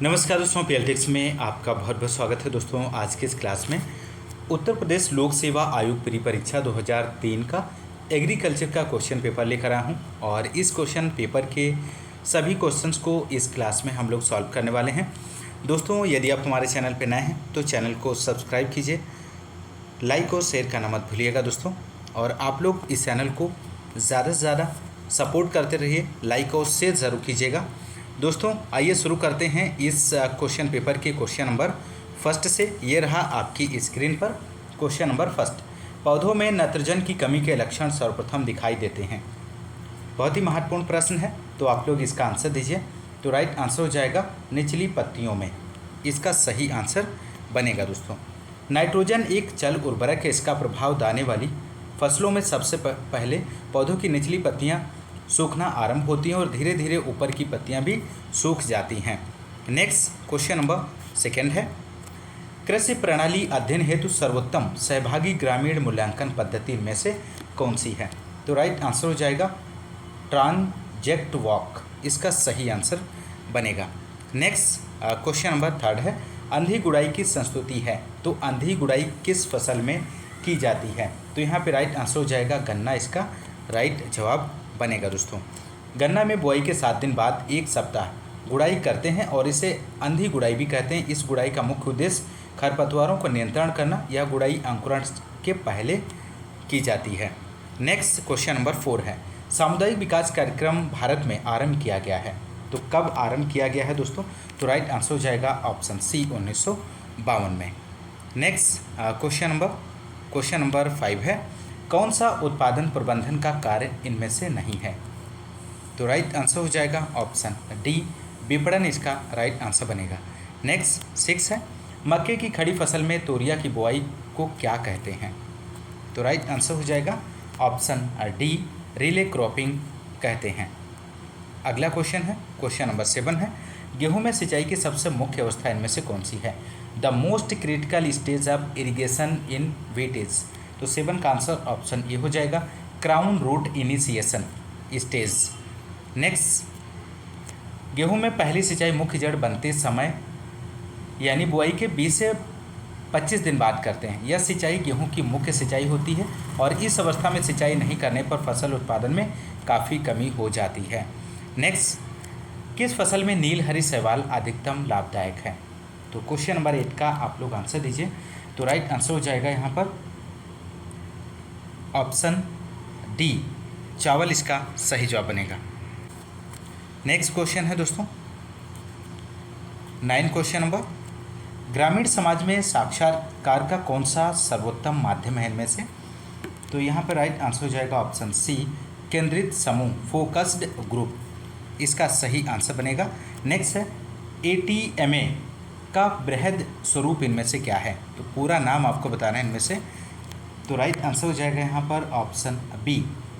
नमस्कार दोस्तों, पीएलटिक्स में आपका बहुत बहुत स्वागत है। दोस्तों आज के इस क्लास में उत्तर प्रदेश लोक सेवा आयोग प्री परीक्षा 2003 का एग्रीकल्चर का क्वेश्चन पेपर लेकर आया हूं और इस क्वेश्चन पेपर के सभी क्वेश्चंस को इस क्लास में हम लोग सॉल्व करने वाले हैं। दोस्तों यदि आप हमारे चैनल पर नए हैं तो चैनल को सब्सक्राइब कीजिए, लाइक और शेयर करना मत भूलिएगा दोस्तों। और आप लोग इस चैनल को ज़्यादा से ज़्यादा सपोर्ट करते रहिए, लाइक और शेयर ज़रूर कीजिएगा। दोस्तों आइए शुरू करते हैं इस क्वेश्चन पेपर के क्वेश्चन नंबर फर्स्ट से। ये रहा आपकी स्क्रीन पर क्वेश्चन नंबर फर्स्ट। पौधों में नाइट्रोजन की कमी के लक्षण सर्वप्रथम दिखाई देते हैं। बहुत ही महत्वपूर्ण प्रश्न है, तो आप लोग इसका आंसर दीजिए। तो राइट आंसर हो जाएगा निचली पत्तियों में, इसका सही आंसर बनेगा। दोस्तों नाइट्रोजन एक जल उर्वरक है, इसका प्रभाव दाने वाली फसलों में सबसे पहले पौधों की निचली पत्तियाँ सूखना आरंभ होती हैं और धीरे धीरे ऊपर की पत्तियां भी सूख जाती हैं। नेक्स्ट क्वेश्चन नंबर सेकंड है, कृषि प्रणाली अध्ययन हेतु सर्वोत्तम सहभागी ग्रामीण मूल्यांकन पद्धति में से कौन सी है? तो राइट आंसर हो जाएगा ट्रांजेक्ट वॉक, इसका सही आंसर बनेगा। नेक्स्ट क्वेश्चन नंबर थर्ड है, अंधी गुड़ाई की संस्तुति है, तो अंधी गुड़ाई किस फसल में की जाती है? तो यहाँ पे राइट आंसर हो जाएगा गन्ना, इसका राइट जवाब बनेगा। दोस्तों गन्ना में बुआई के 7 दिन बाद 1 सप्ताह गुड़ाई करते हैं और इसे अंधी गुड़ाई भी कहते हैं। इस गुड़ाई का मुख्य उद्देश्य खरपतवारों को नियंत्रण करना। यह गुड़ाई अंकुरण के पहले की जाती है। नेक्स्ट क्वेश्चन नंबर 4 है, सामुदायिक विकास कार्यक्रम भारत में आरंभ किया गया है, तो कब आरंभ किया गया है दोस्तों? तो राइट आंसर हो जाएगा ऑप्शन सी 1952 में। नेक्स्ट क्वेश्चन नंबर 5 है, कौन सा उत्पादन प्रबंधन का कार्य इनमें से नहीं है? तो राइट आंसर हो जाएगा ऑप्शन डी विपणन, इसका राइट आंसर बनेगा। नेक्स्ट 6 है, मक्के की खड़ी फसल में तोरिया की बुआई को क्या कहते हैं? तो राइट आंसर हो जाएगा ऑप्शन डी रिले क्रॉपिंग कहते हैं। अगला क्वेश्चन है क्वेश्चन नंबर 7 है, गेहूं में सिंचाई की सबसे मुख्य अवस्था इनमें से कौन सी है? The most critical stage of irrigation in wheat is? तो 7 का आंसर ऑप्शन ए हो जाएगा crown root initiation stage. Next, गेहूं में पहली सिंचाई मुख्य जड़ बनते समय यानी बुआई के 20 से 25 दिन बाद करते हैं। यह सिंचाई गेहूं की मुख्य सिंचाई होती है और इस अवस्था में सिंचाई नहीं करने पर फसल उत्पादन में काफ़ी कमी हो जाती है। नेक्स्ट, किस फसल में नील हरी शैवाल अधिकतम लाभदायक है? तो क्वेश्चन नंबर 8 का आप लोग आंसर दीजिए। तो राइट आंसर हो जाएगा यहाँ पर ऑप्शन डी चावल, इसका सही जवाब बनेगा। नेक्स्ट क्वेश्चन है दोस्तों 9 क्वेश्चन नंबर, ग्रामीण समाज में साक्षात्कार का कौन सा सर्वोत्तम माध्यम है इनमें से? तो यहाँ पर राइट आंसर हो जाएगा ऑप्शन सी केंद्रित समूह फोकस्ड ग्रुप, इसका सही आंसर बनेगा। नेक्स्ट है, ATMA का बृहद स्वरूप इनमें से क्या है? तो पूरा नाम आपको बताना है इनमें से। तो राइट आंसर हो जाएगा यहाँ पर option B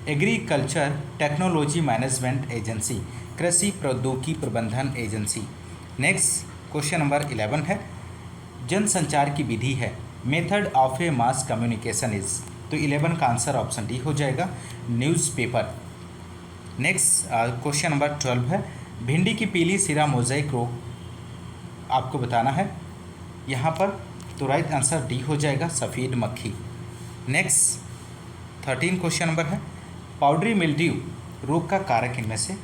agriculture technology management agency, कृषि प्रौद्योगिकी प्रबंधन एजेंसी। नेक्स्ट क्वेश्चन नंबर 11 है, जनसंचार की विधि है, method of A mass communication is? तो 11 का आंसर ऑप्शन डी हो जाएगा न्यूज़पेपर। नेक्स्ट क्वेश्चन नंबर 12 है, भिंडी की पीली सिरा मोज़ेक रोग आपको बताना है यहाँ पर। तो राइट आंसर डी हो जाएगा सफ़ेद मक्खी। नेक्स्ट 13 क्वेश्चन नंबर है, पाउडरी मिल्ड्यू रोग का कारक इनमें से?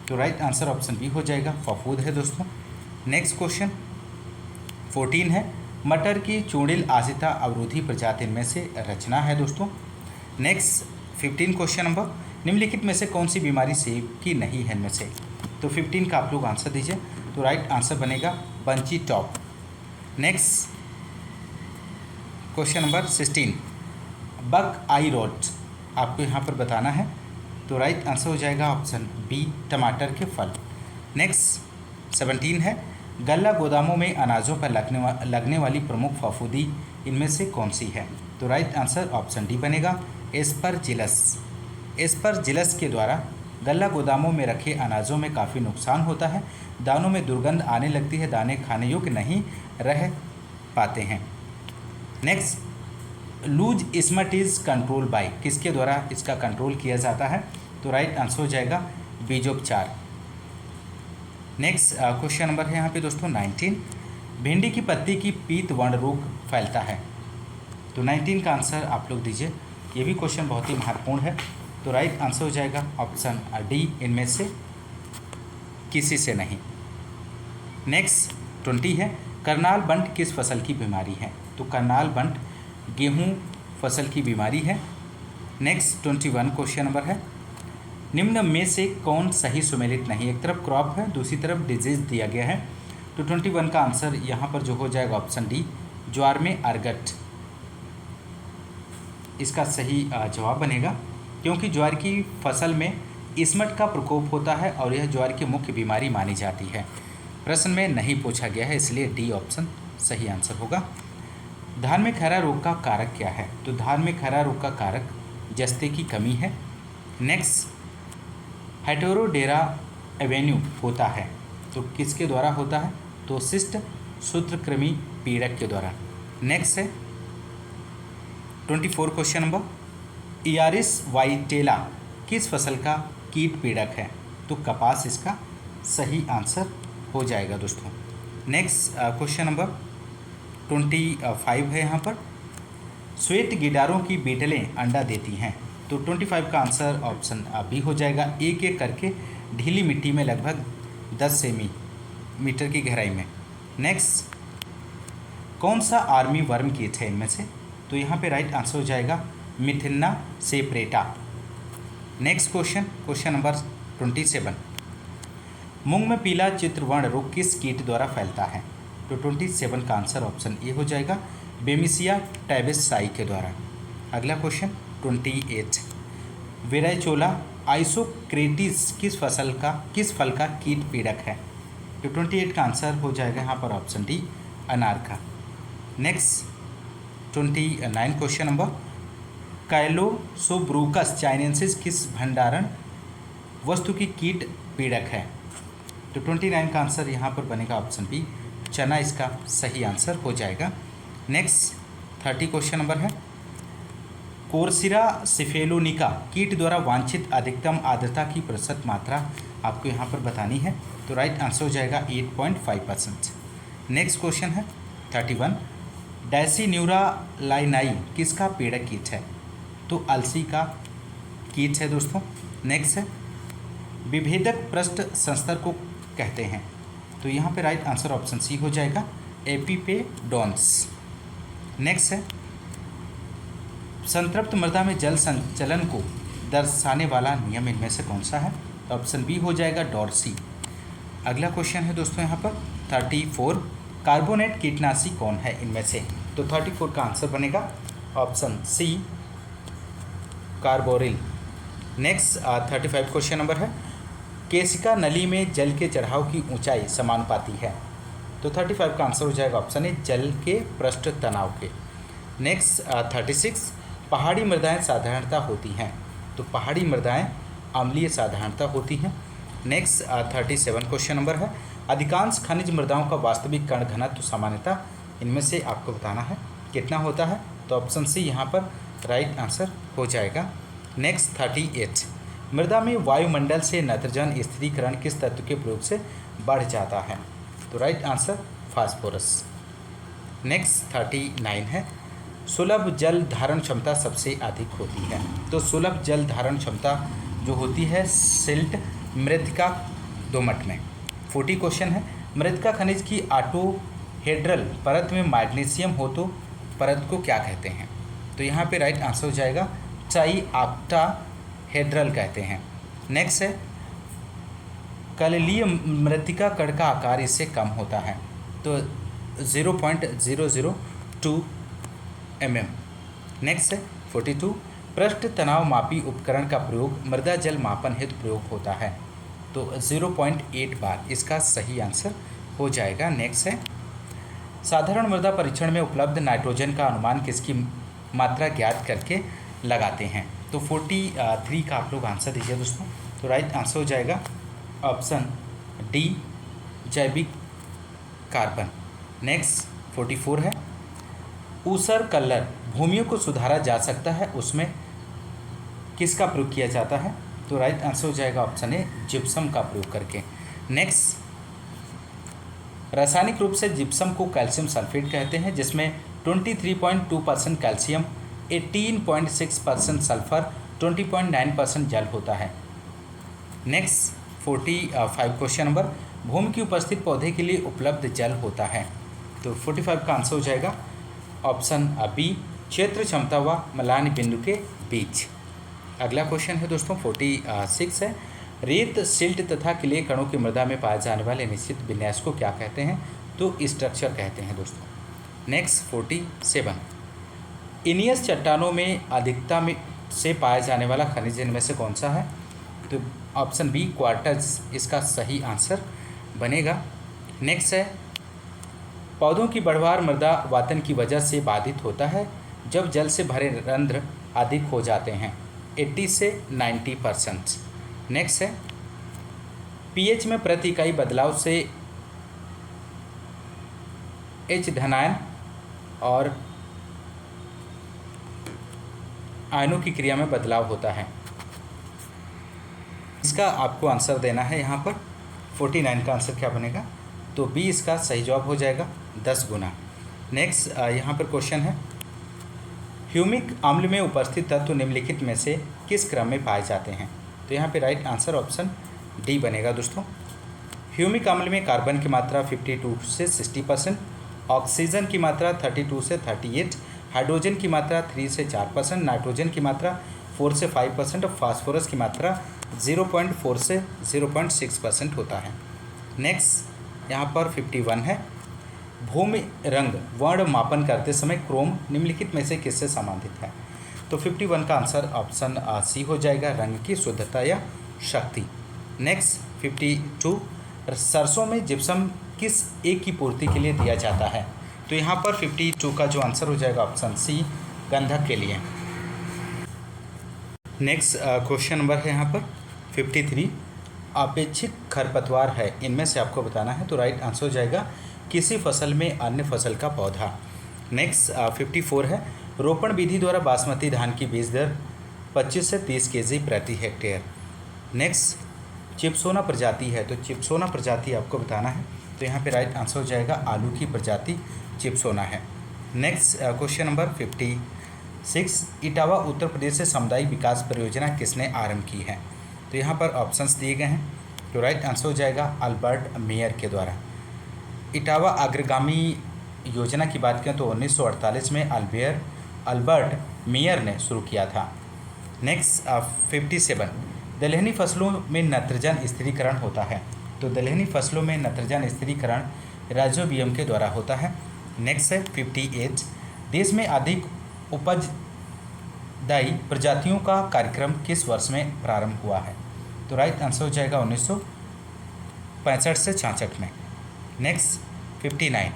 तो राइट आंसर ऑप्शन बी हो जाएगा फफूंद है दोस्तों। नेक्स्ट क्वेश्चन 14 है, मटर की चूड़िल आसिता अवरोधी प्रजाति इनमें से रचना है दोस्तों। नेक्स्ट 15 क्वेश्चन नंबर, निम्नलिखित में से कौन सी बीमारी सेब की नहीं है इनमें से? तो 15 का आप लोग आंसर दीजिए। तो राइट आंसर बनेगा bunchy top. Next question number 16, buckeye rot आपको यहाँ पर बताना है। तो राइट आंसर हो जाएगा ऑप्शन बी टमाटर के फल। नेक्स्ट 17 है, गल्ला गोदामों में अनाजों पर लगने वाली प्रमुख फफूंदी इनमें से कौन सी है? तो राइट आंसर ऑप्शन डी बनेगा एस्परजिलस। एस्परजिलस के द्वारा गल्ला गोदामों में रखे अनाजों में काफ़ी नुकसान होता है, दानों में दुर्गंध आने लगती है, दाने खाने योग्य नहीं रह पाते हैं। Next, loose smut is control by, किसके द्वारा इसका कंट्रोल किया जाता है? तो राइट आंसर हो जाएगा बीजोपचार। नेक्स्ट क्वेश्चन नंबर है यहाँ पे दोस्तों 19, भिंडी की पत्ती की पीत वर्ण रोग फैलता है। तो 19 का आंसर आप लोग दीजिए। ये भी क्वेश्चन बहुत ही महत्वपूर्ण है। तो राइट आंसर हो जाएगा ऑप्शन डी, इनमें से किसी से नहीं। नेक्स्ट 20 है, करनाल बंट किस फसल की बीमारी है। तो करनाल बंट गेहूं फसल की बीमारी है। नेक्स्ट 21 क्वेश्चन नंबर है, निम्न में से कौन सही सुमेलित नहीं। एक तरफ क्रॉप है, दूसरी तरफ डिजीज दिया गया है। तो 21 का आंसर यहाँ पर जो हो जाएगा ऑप्शन डी, ज्वार में अर्गट, इसका सही जवाब बनेगा, क्योंकि ज्वार की फसल में इसमट का प्रकोप होता है और यह ज्वार की मुख्य बीमारी मानी जाती है। प्रश्न में नहीं पूछा गया है, इसलिए डी ऑप्शन सही आंसर होगा। धान में खैरा रोग का कारक क्या है। तो धान में खैरा रोग का कारक जस्ते की कमी है। नेक्स्ट, हेटेरोडेरा एवेन्यू होता है, तो किसके द्वारा होता है। तो शिष्ट सूत्रकृमि पीड़क के द्वारा। नेक्स्ट है 24 क्वेश्चन नंबर, इयारिस वाइटेला किस फसल का कीट पीड़क है। तो कपास इसका सही आंसर हो जाएगा दोस्तों। नेक्स्ट क्वेश्चन नंबर 25 है यहाँ पर, श्वेत गिडारों की बीटलें अंडा देती हैं। तो 25 का आंसर ऑप्शन बी हो जाएगा। एक एक करके ढीली मिट्टी में लगभग 10 सेंटीमीटर की गहराई में। नेक्स्ट, कौन सा आर्मी वर्म कीट है इनमें से। तो यहाँ पे राइट आंसर हो जाएगा मिथिन्ना सेपरेटा। नेक्स्ट क्वेश्चन नंबर 27, मूंग में पीला चित्रवर्ण रोग किस कीट द्वारा फैलता है। तो 27 का आंसर ऑप्शन ए हो जाएगा, बेमिसिया टैबेसाई के द्वारा। अगला क्वेश्चन 28, वेराइचोला आइसोक्रेटिस किस फल का कीट पीड़क है। तो 28 का आंसर हो जाएगा यहाँ पर ऑप्शन डी, अनार का। नेक्स्ट 29 क्वेश्चन नंबर, काइलोसोब्रूकस चाइनेंसिस किस भंडारण वस्तु की कीट पीड़क है। तो 29 का आंसर यहाँ पर बनेगा ऑप्शन बी, चना इसका सही आंसर हो जाएगा। नेक्स्ट 30 क्वेश्चन नंबर है, कोर्सिरा सिफेलोनिका कीट द्वारा वांछित अधिकतम आर्द्रता की प्रतिशत मात्रा आपको यहाँ पर बतानी है। तो राइट आंसर हो जाएगा 8.5%। नेक्स्ट क्वेश्चन है 31, डायसिन्यूरा लाइनाई किसका पीड़क कीट है। तो अलसी का कीट है दोस्तों। नेक्स्ट है, विभेदक पृष्ठ संस्तर को कहते हैं। तो यहाँ पे राइट आंसर ऑप्शन सी हो जाएगा, एपिपेडोन्स। नेक्स्ट है, संतृप्त मृदा में जल संचलन को दर्शाने वाला नियम इनमें से कौन सा है। तो ऑप्शन बी हो जाएगा, डॉर्सी। अगला क्वेश्चन है दोस्तों यहाँ पर 34, कार्बोनेट कीटनाशी कौन है इनमें से। तो 34 का आंसर बनेगा option C, carbaryl. Next 35 question number है, केशिका नली में जल के चढ़ाव की ऊंचाई समानुपाती है। तो 35 का आंसर हो जाएगा ऑप्शन ए, जल के पृष्ठ तनाव के। नेक्स्ट 36, पहाड़ी मृदाएं साधारणतः होती हैं। तो पहाड़ी मृदाएं अम्लीय साधारणतः होती हैं। नेक्स्ट 37 क्वेश्चन नंबर है, अधिकांश खनिज मृदाओं का वास्तविक कण घनत्व सामान्यतः इनमें से आपको बताना है कितना होता है। तो ऑप्शन सी यहाँ पर राइट आंसर हो जाएगा। नेक्स्ट 38, मृदा में वायुमंडल से नाइट्रोजन स्थिरीकरण किस तत्व के प्रयोग से बढ़ जाता है। तो राइट आंसर फास्फोरस। नेक्स्ट 39 है, सुलभ जल धारण क्षमता सबसे अधिक होती है। तो सुलभ जल धारण क्षमता जो होती है सिल्ट मृतिका दोमट में। 40 क्वेश्चन है, मृतिका खनिज की ऑक्टाहेड्रल परत में मैग्नीशियम हो तो परत को क्या कहते हैं। तो यहाँ पे राइट आंसर हो जाएगा, ट्राई ऑक्टाहेड्रल कहते हैं। नेक्स्ट है, कललीय मृतिका कण का आकार इससे कम होता है। तो 0.002 mm। नेक्स्ट है 42, पृष्ठ तनाव मापी उपकरण का प्रयोग मृदा जल मापन हेतु प्रयोग होता है। तो 0.8 बार इसका सही आंसर हो जाएगा। नेक्स्ट है, साधारण मृदा परीक्षण में उपलब्ध नाइट्रोजन का अनुमान किसकी मात्रा ज्ञात करके लगाते हैं। तो 43 का आप लोग आंसर दीजिए दोस्तों। तो राइट आंसर हो जाएगा ऑप्शन डी, जैविक कार्बन। नेक्स्ट 44 है, ऊसर कलर भूमियों को सुधारा जा सकता है, उसमें किसका प्रयोग किया जाता है। तो राइट आंसर हो जाएगा ऑप्शन ए, जिप्सम का प्रयोग करके। नेक्स्ट रासायनिक रूप से जिप्सम को कैल्शियम सल्फेट कहते हैं, जिसमें 23.2% कैल्शियम, 18.6% सल्फर, 20.9% जल होता है। नेक्स्ट 45 क्वेश्चन नंबर, भूमि की उपस्थित पौधे के लिए उपलब्ध जल होता है। तो 45 का आंसर हो जाएगा ऑप्शन बी, क्षेत्र क्षमता व मलान बिंदु के बीच। अगला क्वेश्चन है दोस्तों 46 है, रेत, सिल्ट तथा क्ले कणों की मृदा में पाए जाने वाले निश्चित विन्यास को क्या कहते हैं? तो स्ट्रक्चर कहते हैं दोस्तों। नेक्स्ट 47, इनियस चट्टानों में अधिकता में से पाया जाने वाला खनिज इनमें से कौन सा है? तो ऑप्शन बी, क्वार्ट्ज इसका सही आंसर बनेगा। नेक्स्ट है, पौधों की बढ़वार मृदा वातन की वजह से बाधित होता है जब जल से भरे रंध्र अधिक हो जाते हैं, 80 से 90%। नेक्स्ट है, पीएच में प्रति इकाई बदलाव से एच धनायन और आयनों की क्रिया में बदलाव होता है। इसका आपको आंसर देना है यहाँ पर। 49 का आंसर क्या बनेगा? तो बी इसका सही जवाब हो जाएगा, 10 गुना। नेक्स्ट यहाँ पर क्वेश्चन है, ह्यूमिक अम्ल में उपस्थित तत्व निम्नलिखित में से किस क्रम में पाए जाते हैं? तो यहाँ पे राइट आंसर ऑप्शन डी बनेगा दोस्तों। ह्यूमिक अम्ल में कार्बन की मात्रा 52 से 60%, ऑक्सीजन की मात्रा 32 से 38, हाइड्रोजन की मात्रा 3 से 4%, नाइट्रोजन की मात्रा 4 से 5% और फास्फोरस की मात्रा 0.4 से 0.6% होता है। नेक्स्ट यहाँ पर 51 है, भूमि रंग वर्ण मापन करते समय क्रोम निम्नलिखित में से किससे संबंधित है? तो 51 का आंसर ऑप्शन सी हो जाएगा, रंग की शुद्धता या शक्ति। नेक्स्ट 52, सरसों में जिप्सम किस एक की पूर्ति के लिए दिया जाता है? तो यहाँ पर 52 का जो आंसर हो जाएगा ऑप्शन सी, गंधक के लिए। नेक्स्ट क्वेश्चन नंबर है यहाँ पर 53, अपेक्षित खरपतवार है, इनमें से आपको बताना है। तो राइट आंसर हो जाएगा किसी फसल में अन्य फसल का पौधा। नेक्स्ट 54 है, रोपण विधि द्वारा बासमती धान की बीज दर 25 से 30 केजी प्रति हेक्टेयर। नेक्स्ट चिपसोना प्रजाति है, तो चिपसोना प्रजाति आपको बताना है। तो यहाँ पे राइट आंसर हो जाएगा आलू की प्रजाति चिपसोना है। Next question number 56, Etawah Uttar Pradesh से सामुदायिक विकास परियोजना किसने आरंभ की है? तो यहाँ पर ऑप्शंस दिए गए हैं। तो राइट आंसर हो जाएगा अल्बर्ट मेयर के द्वारा। इटावा अग्रगामी योजना की बात करें तो 1948 में अल्बर्ट मेयर ने शुरू किया था। नेक्स्ट 57, दलहनी फसलों में नत्रजन स्थिरीकरण होता है। तो दलहनी फसलों में नत्रजन स्थिरीकरण राइजोबियम के द्वारा होता है। नेक्स्ट है 58, देश में अधिक उपजदायी प्रजातियों का कार्यक्रम किस वर्ष में प्रारंभ हुआ है? तो राइट आंसर हो जाएगा 1965 से 66 में। नेक्स्ट 59,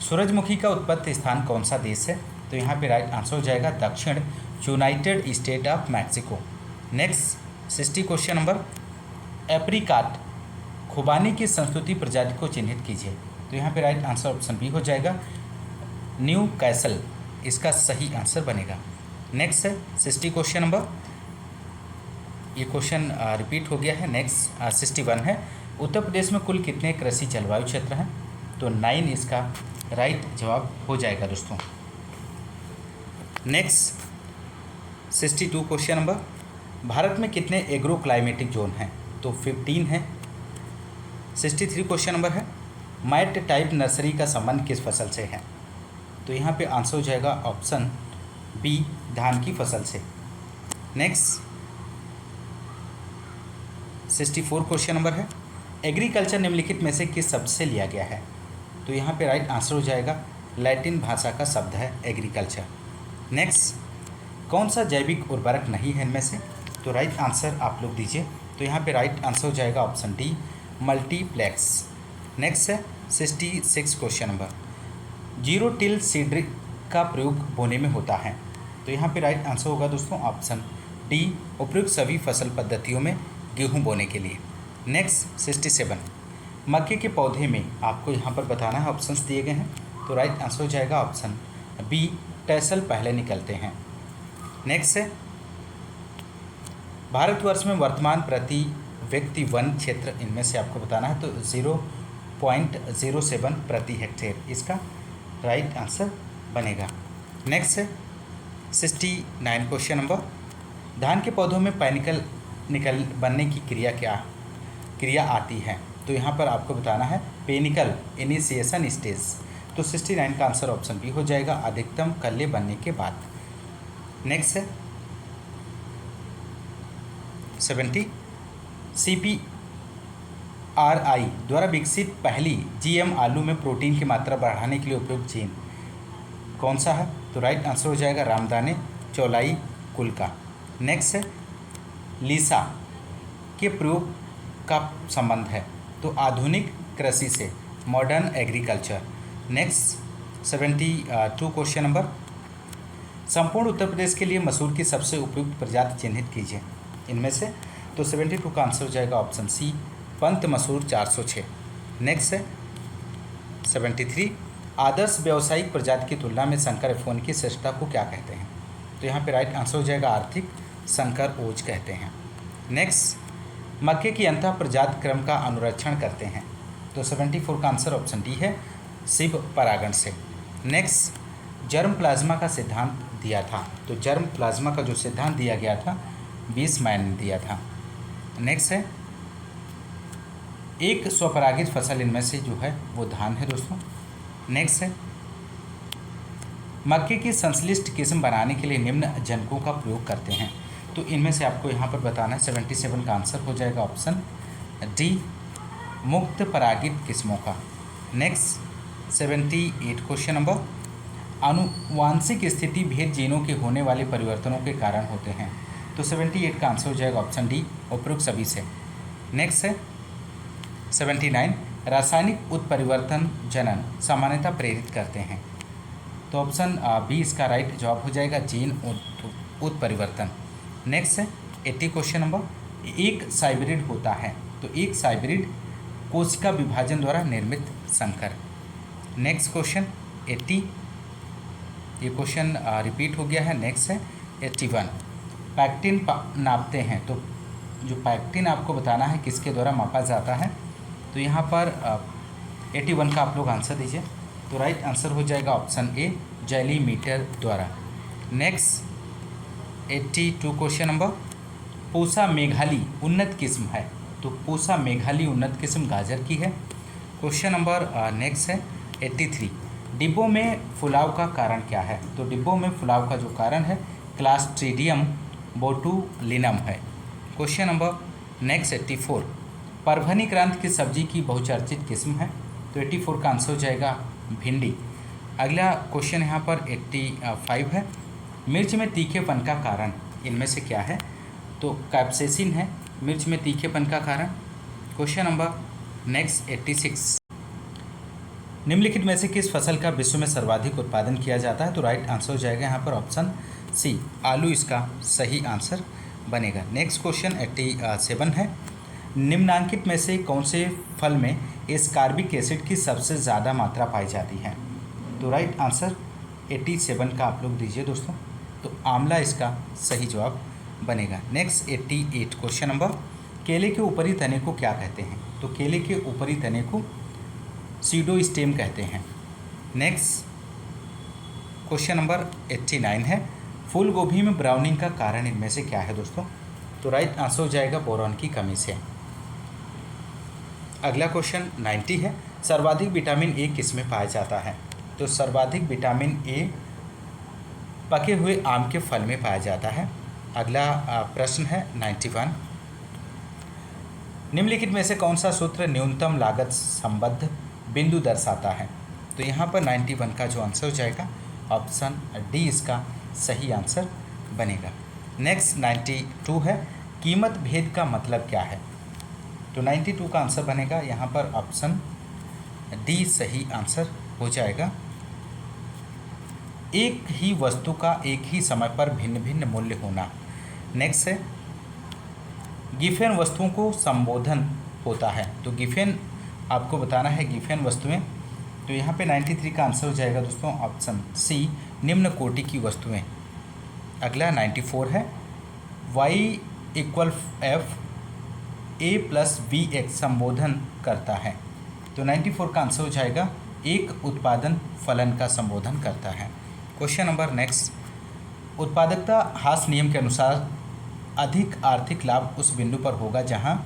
सूरजमुखी का उत्पत्ति स्थान कौन सा देश है? तो यहाँ पे राइट आंसर हो जाएगा दक्षिण United state of Mexico. Next 60 question number, apricot खुबानी की संस्कृति प्रजाति को चिन्हित कीजिए। तो यहाँ पे राइट आंसर ऑप्शन बी हो जाएगा, न्यू कैसल इसका सही आंसर बनेगा। नेक्स्ट है 60 क्वेश्चन नंबर, ये क्वेश्चन रिपीट हो गया है। नेक्स्ट 61 है, उत्तर प्रदेश में कुल कितने कृषि जलवायु क्षेत्र हैं? तो 9 इसका राइट जवाब हो जाएगा दोस्तों। नेक्स्ट 62 क्वेश्चन नंबर, भारत में कितने एग्रो क्लाइमेटिक जोन हैं? तो 15 है। 63 क्वेश्चन नंबर है, मैट टाइप नर्सरी का संबंध किस फसल से है? तो यहाँ पे आंसर हो जाएगा ऑप्शन बी, धान की फसल से। नेक्स्ट 64 क्वेश्चन नंबर है, एग्रीकल्चर निम्नलिखित में से किस शब्द से लिया गया है? तो यहाँ पे राइट आंसर हो जाएगा लैटिन भाषा का शब्द है एग्रीकल्चर। नेक्स्ट, कौन सा जैविक उर्वरक नहीं है इनमें से? तो राइट आंसर आप लोग दीजिए। तो यहाँ पे राइट आंसर हो जाएगा ऑप्शन डी, मल्टीप्लेक्स। नेक्स्ट है 66 question number, zero till seed का प्रयोग बोने में होता है। तो यहाँ पे राइट आंसर होगा दोस्तों ऑप्शन डी, उपयुक्त सभी फसल पद्धतियों में गेहूं बोने के लिए। नेक्स्ट 67, मक्के के पौधे में आपको यहाँ पर बताना है, ऑप्शंस दिए गए हैं। तो राइट आंसर हो जाएगा ऑप्शन बी, टैसल पहले निकलते हैं। नेक्स्ट है, भारतवर्ष में वर्तमान प्रति व्यक्ति वन क्षेत्र इनमें से आपको बताना है। तो 0.07 प्रति हेक्टेयर इसका राइट आंसर बनेगा। नेक्स्ट है 69 क्वेश्चन नंबर, धान के पौधों में पैनिकल निकल बनने की क्रिया आती है। तो यहाँ पर आपको बताना है पेनिकल इनिशिएशन स्टेज। तो 69 का आंसर ऑप्शन बी हो जाएगा, अधिकतम कल्ले बनने के बाद। नेक्स्ट है 70, CPRI द्वारा विकसित पहली GM आलू में प्रोटीन की मात्रा बढ़ाने के लिए उपयुक्त जीन कौन सा है? तो राइट आंसर हो जाएगा रामदाने चौलाई कुल का। नेक्स्ट है लीसा के प्रयोग का संबंध है, तो आधुनिक कृषि से, modern agriculture. Next 72 question number, संपूर्ण उत्तर प्रदेश के लिए मसूर की सबसे उपयुक्त प्रजाति चिन्हित कीजिए इनमें से। तो 72 का आंसर हो जाएगा ऑप्शन सी, पंत मसूर 406। नेक्स्ट है 73, आदर्श व्यावसायिक प्रजाति की तुलना में संकर F1 की श्रेष्ठता को क्या कहते हैं? तो यहाँ पे राइट आंसर हो जाएगा आर्थिक संकर ओज कहते हैं। नेक्स्ट, मक्के की अंतः प्रजाति क्रम का अनुरक्षण करते हैं। तो 74 का आंसर ऑप्शन डी है, शिव परागण से। नेक्स्ट, जर्म प्लाज्मा का सिद्धांत दिया था। तो जर्म प्लाज्मा का जो सिद्धांत दिया गया था बीसमैन ने दिया था। नेक्स्ट है एक स्वपरागित फसल इनमें से जो है वो धान है दोस्तों। नेक्स्ट है मक्के की संश्लिष्ट किस्म बनाने के लिए निम्न जनकों का प्रयोग करते हैं। तो इनमें से आपको यहाँ पर बताना है 77 का आंसर हो जाएगा ऑप्शन डी, मुक्त परागित किस्मों का। नेक्स्ट 78 क्वेश्चन नंबर, आनुवांशिक स्थिति भेद जीनों के होने वाले परिवर्तनों के कारण होते हैं। तो 78 का आंसर हो जाएगा ऑप्शन डी, उपरोक्त सभी से। नेक्स्ट है 79, रासायनिक उत्परिवर्तन जनन सामान्यतः प्रेरित करते हैं। तो ऑप्शन बी इसका राइट जवाब हो जाएगा, जीन उत्परिवर्तन। नेक्स्ट है 80 क्वेश्चन नंबर, एक साइब्रिड होता है। तो एक साइब्रिड कोशिका विभाजन द्वारा निर्मित संकर। नेक्स्ट क्वेश्चन 80, ये क्वेश्चन रिपीट हो गया है। नेक्स्ट है 81, पैक्टिन नापते हैं। तो जो पैक्टिन आपको बताना है किसके द्वारा मापा जाता है। तो यहाँ पर 81 का आप लोग आंसर दीजिए। तो राइट आंसर हो जाएगा ऑप्शन ए, जैलीमीटर द्वारा। Next 82 question number, Pusa Meghali उन्नत किस्म है। तो पूसा मेघाली उन्नत किस्म गाजर की है। क्वेश्चन नंबर नेक्स्ट है 83, डिब्बों में फुलाव का कारण क्या है। तो डिब्बों में फुलाव का जो कारण है क्लास्ट्रीडियम बोटुलिनम है। क्वेश्चन नंबर नेक्स्ट 84, परभनी क्रांति की सब्जी की बहुचर्चित किस्म है। तो 84 का आंसर हो जाएगा भिंडी। अगला क्वेश्चन यहाँ पर 85 है, मिर्च में तीखेपन का कारण इनमें से क्या है। तो कैप्सेसिन है मिर्च में तीखेपन का कारण। क्वेश्चन नंबर नेक्स्ट 86, निम्नलिखित में से किस फसल का विश्व में सर्वाधिक उत्पादन किया जाता है। तो राइट आंसर हो जाएगा यहाँ पर ऑप्शन सी, आलू इसका सही आंसर बनेगा। नेक्स्ट क्वेश्चन 87 है, निम्नांकित में से कौन से फल में एस्कार्बिक एसिड की सबसे ज़्यादा मात्रा पाई जाती है। तो राइट आंसर 87 का आप लोग दीजिए दोस्तों। तो आंवला इसका सही जवाब बनेगा। नेक्स्ट 88 क्वेश्चन नंबर, केले के ऊपरी तने को क्या कहते हैं। तो केले के ऊपरी तने को सीडोस्टेम कहते हैं। नेक्स्ट क्वेश्चन नंबर 89 है, फूल गोभी में ब्राउनिंग का कारण इनमें से क्या है दोस्तों। तो राइट आंसर हो जाएगा बोरॉन की कमी से। अगला क्वेश्चन 90 है, सर्वाधिक विटामिन ए किस में पाया जाता है। तो सर्वाधिक विटामिन ए पके हुए आम के फल में पाया जाता है। अगला प्रश्न है 91, निम्नलिखित में से कौन सा सूत्र न्यूनतम लागत संबद्ध बिंदु दर्शाता है। तो यहाँ पर 91 का जो आंसर हो जाएगा ऑप्शन डी इसका सही आंसर बनेगा। नेक्स्ट 92 है, कीमत भेद का मतलब क्या है। तो 92 का आंसर बनेगा यहाँ पर ऑप्शन डी सही आंसर हो जाएगा। एक ही वस्तु का एक ही समय पर भिन्न भिन्न मूल्य होना। नेक्स्ट है, गिफेन वस्तुओं को संबोधन होता है। तो गिफेन आपको बताना है गिफेन वस्तुएं। तो यहाँ पे 93 का आंसर हो जाएगा दोस्तों ऑप्शन सी, निम्न कोटि की वस्तुएं। अगला 94 है, y = f a + bx संबोधन करता है। तो 94 का आंसर हो जाएगा एक उत्पादन फलन का संबोधन करता है। क्वेश्चन नंबर नेक्स्ट, उत्पादकता हास नियम के अनुसार अधिक आर्थिक लाभ उस बिंदु पर होगा जहां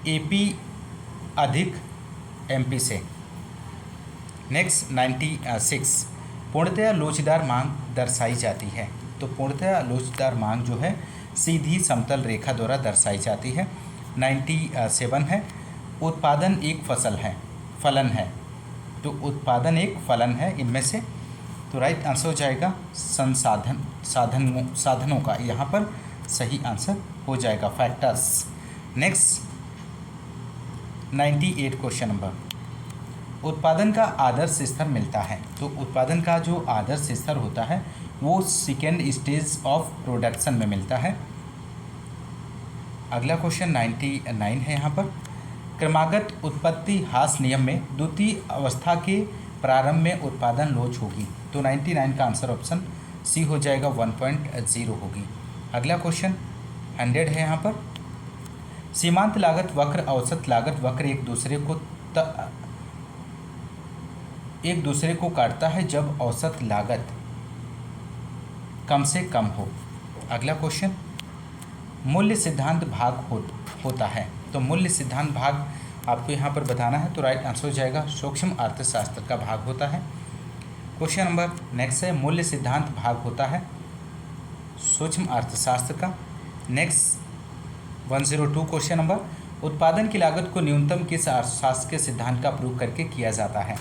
एपी अधिक एमपी से। नेक्स्ट 96, पूर्णतया लोचदार मांग दर्शाई जाती है। तो पूर्णतया लोचदार मांग जो है सीधी समतल रेखा द्वारा दर्शाई जाती है। 97 है, उत्पादन एक फलन है। तो उत्पादन एक फलन है इनमें से, तो राइट आंसर हो जाएगा साधनों का, यहाँ पर सही आंसर हो जाएगा फैक्टर्स। नेक्स्ट 98 क्वेश्चन नंबर, उत्पादन का आदर्श स्तर मिलता है। तो उत्पादन का जो आदर्श स्तर होता है वो सेकेंड स्टेज ऑफ प्रोडक्शन में मिलता है। अगला क्वेश्चन 99 है यहाँ पर, क्रमागत उत्पत्ति हास नियम में द्वितीय अवस्था के प्रारंभ में उत्पादन लोच होगी। तो 99 का आंसर ऑप्शन सी हो जाएगा, 1.0 होगी। अगला क्वेश्चन 100 है यहाँ पर, सीमांत लागत वक्र औसत लागत वक्र एक दूसरे को काटता है जब औसत लागत कम से कम हो। अगला क्वेश्चन, मूल्य सिद्धांत भाग होता है। तो मूल्य सिद्धांत भाग आपको यहाँ पर बताना है, तो राइट आंसर हो जाएगा सूक्ष्म अर्थशास्त्र का भाग होता है। क्वेश्चन नंबर नेक्स्ट है, मूल्य सिद्धांत भाग होता है सूक्ष्म अर्थशास्त्र का। नेक्स्ट 102 क्वेश्चन नंबर, उत्पादन की लागत को न्यूनतम किस अर्थशास्त्र के सिद्धांत का प्रयोग करके किया जाता है।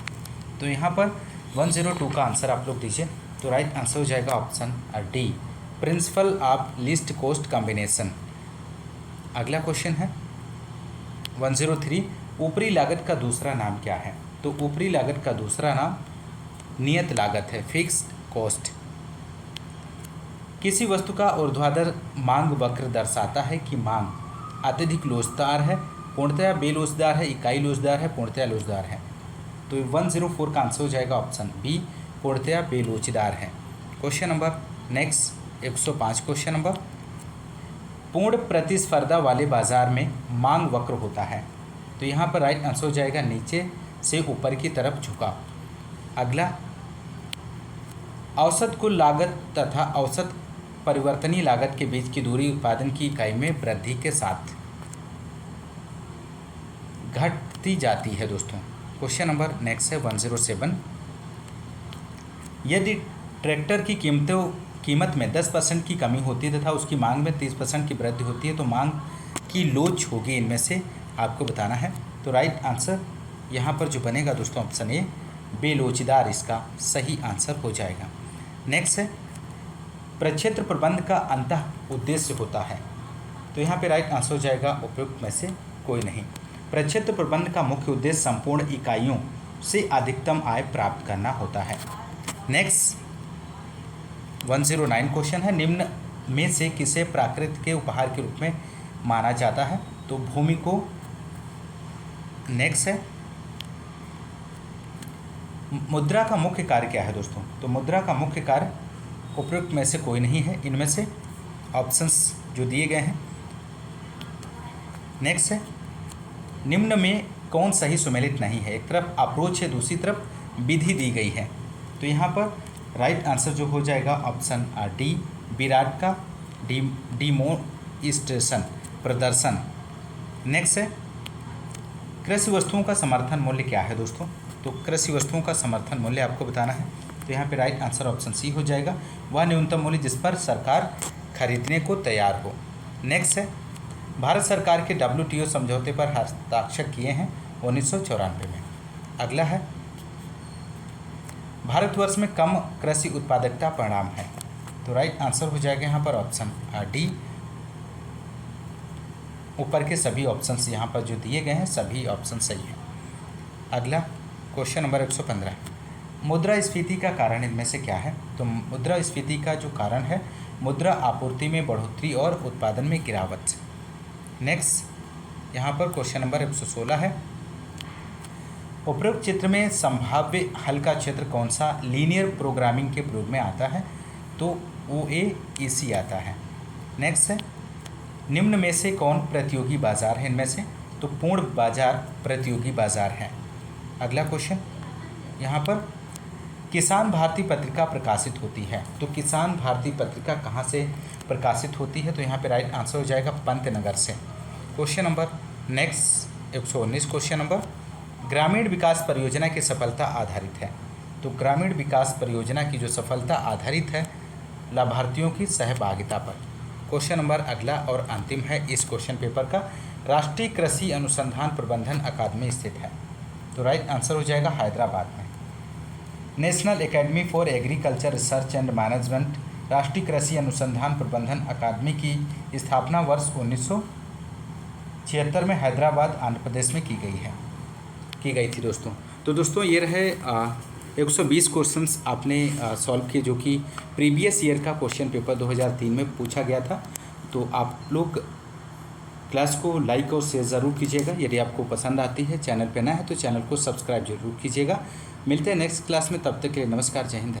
तो यहाँ पर 102 का आंसर आप लोग दीजिए, तो राइट आंसर हो जाएगा option D, principle of least cost combination. अगला क्वेश्चन है 103, ऊपरी लागत का दूसरा नाम क्या है। तो ऊपरी लागत का दूसरा नाम नियत लागत है, फिक्स्ड कॉस्ट। किसी वस्तु का ऊर्ध्वाधर मांग वक्र दर्शाता है कि मांग अत्यधिक लोचदार है, पूर्णतया बेलोचदार है, इकाई लोचदार है, पूर्णतया लोचदार है। तो 104 का आंसर हो जाएगा ऑप्शन बी, पूर्णतया बेलोचदार है। Question number next 105 question number, पूर्ण प्रतिस्पर्धा वाले बाजार में मांग वक्र होता है। तो यहाँ पर राइट आंसर हो जाएगा नीचे से ऊपर की तरफ झुका। अगला, औसत कुल लागत तथा औसत परिवर्तनीय लागत के बीच की दूरी उत्पादन की इकाई में वृद्धि के साथ घटती जाती है दोस्तों। क्वेश्चन नंबर नेक्स्ट है 107, यदि ट्रैक्टर की कीमत में 10% की कमी होती है तथा उसकी मांग में 30% की वृद्धि होती है तो मांग की लोच होगी, इनमें से आपको बताना है। तो राइट आंसर यहाँ पर जो बनेगा दोस्तों ऑप्शन ए, बेलोचदार इसका सही आंसर हो जाएगा। नेक्स्ट है, प्रक्षेत्र प्रबंध का अंतः उद्देश्य होता है। तो यहाँ पे राइट आंसर हो जाएगा उपयुक्त में से कोई नहीं। प्रक्षेत्र प्रबंध का मुख्य उद्देश्य संपूर्ण इकाइयों से अधिकतम आय प्राप्त करना होता है। नेक्स्ट 109 क्वेश्चन है, निम्न में से किसे प्राकृतिक के उपहार के रूप में माना जाता है। तो भूमि को। नेक्स्ट है, मुद्रा का मुख्य कार्य क्या है दोस्तों। तो मुद्रा का मुख्य कार्य उपयुक्त में से कोई नहीं है, इनमें से ऑप्शंस जो दिए गए हैं। नेक्स्ट है, निम्न में कौन सही सुमेलित नहीं है। एक तरफ अप्रोच है, दूसरी तरफ विधि दी गई है। तो यहाँ पर राइट आंसर जो हो जाएगा ऑप्शन डी, विराट का डिमोन्स्ट्रेशन प्रदर्शन। नेक्स्ट है, कृषि वस्तुओं का समर्थन मूल्य क्या है दोस्तों। तो कृषि वस्तुओं का समर्थन मूल्य आपको बताना है। तो यहाँ पे राइट आंसर ऑप्शन सी हो जाएगा, वह न्यूनतम मूल्य जिस पर सरकार खरीदने को तैयार हो। नेक्स्ट है, भारत सरकार के WTO समझौते पर हस्ताक्षर किए हैं 1994 में। अगला है, भारतवर्ष में कम कृषि उत्पादकता परिणाम है। तो राइट आंसर हो जाएगा यहाँ पर ऑप्शन डी, ऊपर के सभी ऑप्शंस यहाँ पर जो दिए गए हैं सभी ऑप्शन सही है। अगला क्वेश्चन नंबर 115, मुद्रास्फीति का कारण इनमें से क्या है। तो मुद्रास्फीति का जो कारण है, मुद्रा आपूर्ति में बढ़ोतरी और उत्पादन में गिरावट। नेक्स्ट यहाँ पर क्वेश्चन नंबर 116 है, उपरोक्त चित्र में संभाव्य हल का क्षेत्र कौन सा लीनियर प्रोग्रामिंग के प्रयोग में आता है। तो OAEC आता है। नेक्स्ट है, निम्न में से कौन प्रतियोगी बाजार है। इनमें से तो पूर्ण बाजार प्रतियोगी बाजार है। अगला क्वेश्चन यहाँ पर किसान भारती पत्रिका प्रकाशित होती है, तो किसान भारती पत्रिका कहाँ से प्रकाशित होती है? तो यहाँ पे राइट आंसर हो जाएगा पंतनगर से। Question number next 119 question number, ग्रामीण विकास परियोजना की सफलता आधारित है, तो ग्रामीण विकास परियोजना की जो सफलता आधारित है लाभार्थियों की सहभागिता पर। क्वेश्चन नंबर अगला और अंतिम है इस क्वेश्चन पेपर का, राष्ट्रीय कृषि अनुसंधान प्रबंधन अकादमी स्थित है, तो राइट आंसर हो जाएगा हैदराबाद में। National academy for agriculture research and management राष्ट्रीय कृषि अनुसंधान प्रबंधन अकादमी की स्थापना वर्ष 1976 में हैदराबाद आंध्र प्रदेश में की गई थी दोस्तों। तो दोस्तों ये रहे 120 क्वेश्चंस आपने सॉल्व किए जो कि प्रीवियस ईयर का क्वेश्चन पेपर 2003 में पूछा गया था। तो आप लोग क्लास को लाइक और शेयर ज़रूर कीजिएगा। यदि आपको पसंद आती है, चैनल पे नया है तो चैनल को सब्सक्राइब जरूर कीजिएगा। मिलते हैं नेक्स्ट क्लास में, तब तक के लिए नमस्कार, जय हिंद।